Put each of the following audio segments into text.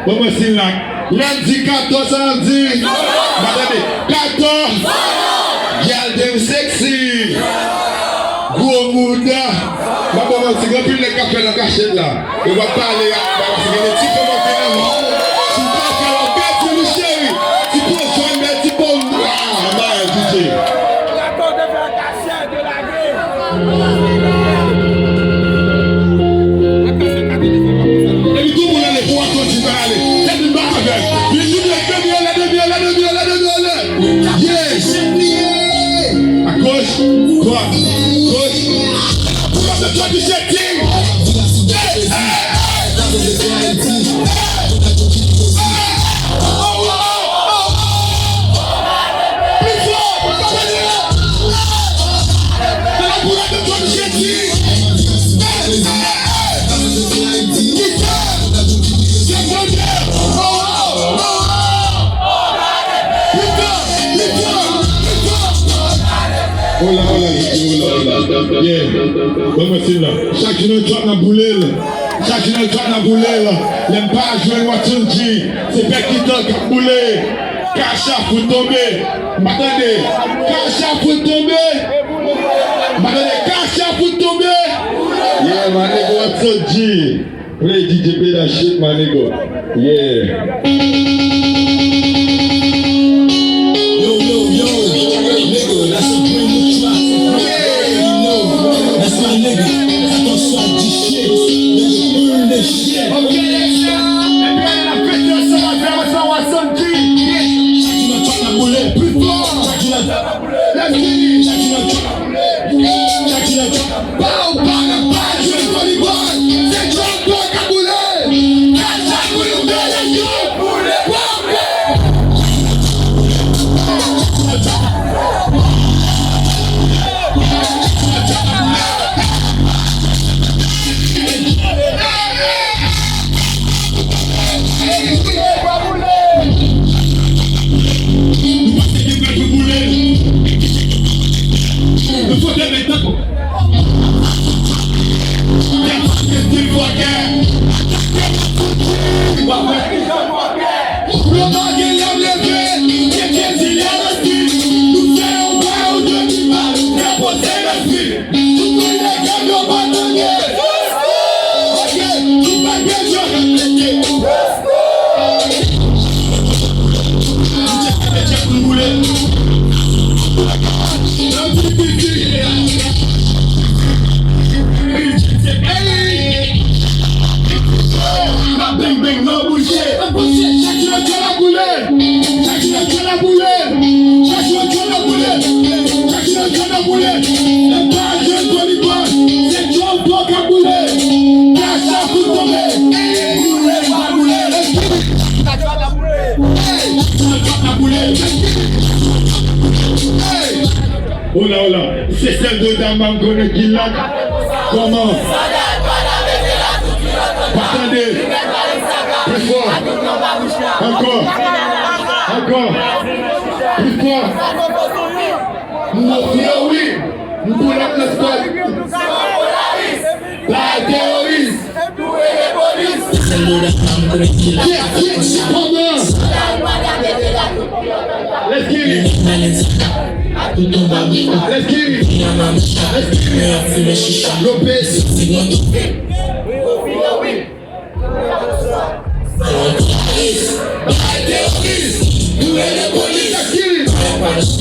Vamos assim lá. Lundi 14 samedi. Cator. Girl them sexy. Gros mouda. Vamos assim, on pile café dans cachette là. On va parler parce que les petits commentaires là. Tu peux faire un bête pour chéri. Tu peux faire un petit bon. Ah, bah DJ. La porte de la cachette de la gueule. Chaque jour, tu as la boule. Chaque jour, tu as la boule. L'aime pas jouer Watson G. C'est pas qui t'a boulé. Cacha pour tomber. M'attendez. Cacha pour tomber. M'attendez. Cacha pour tomber. Yeah, my nigga Watson G. Play DJ play that shit, my nigga. Yeah. Nigga, that's a brand new track. That's my nigga. I don't swap this shit. Let's burn this shit. Okay, let's go. Et puis on a fait ça, ça va faire ça, Watson G. Chacun a tué la boulette plus fort. Chacun a tué la boulette. Let's get it. Chacun a tué la boulette. Chacun a tué la boulette. Pow, pow, pow, je vais pas les voir. C'est John Block à boulette. Cacha pour nous donner du boulette. Você C'est celle de Daman qu'on qui l'a. Comment? Attendez. Plus fort. Encore. Plus fort. Oui. Nous voulons la terroriste. Let's get it. Lopez. Let's go.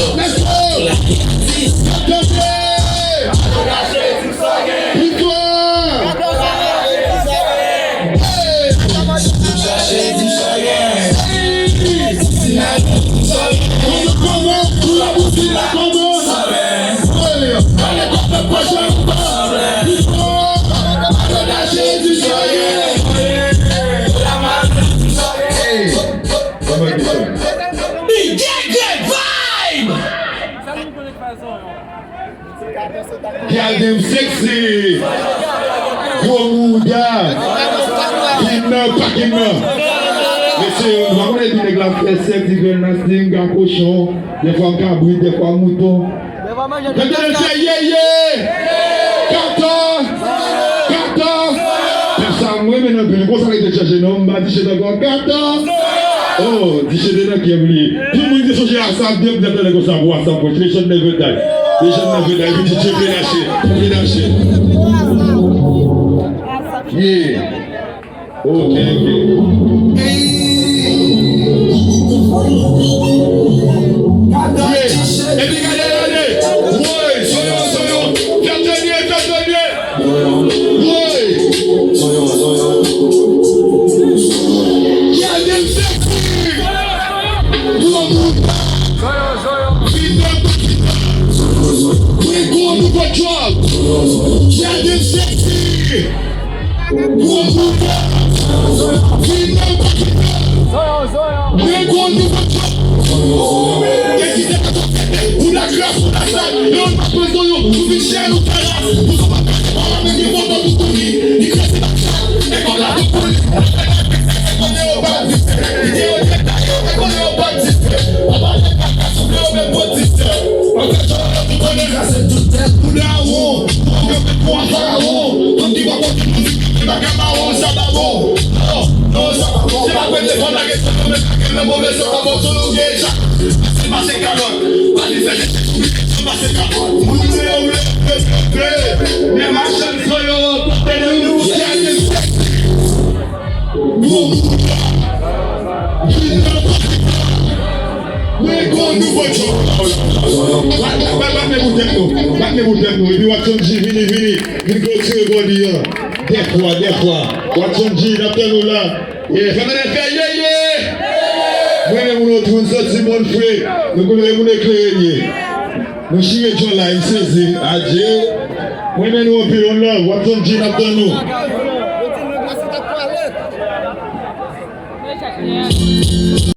Girl, them sexy. Go Mouda. Packing up. Monsieur, on va dire que la fête sexy, il y a un cochon, des fois un cabri, des fois un mouton. Cator. Ça, moi, maintenant, je ne sais pas si chercher non, je dis que Cator. Oh, dis que c'est qui est oublié. Tout le monde dit que c'est ça, bien que vous savoir ça, pour les jeunes never die. Les jeunes never die, vous dites que c'est lâché. Yeah. Ok. Des fois. Watson-G, nous là. Et ça m'a fait yeah. Moi, nous trouvons ça, c'est mon frère. Nous connaissons mon éclairé. Nous chirons là, il saisit. Adieu. Moi, nous appelons là. Watson-G, nous.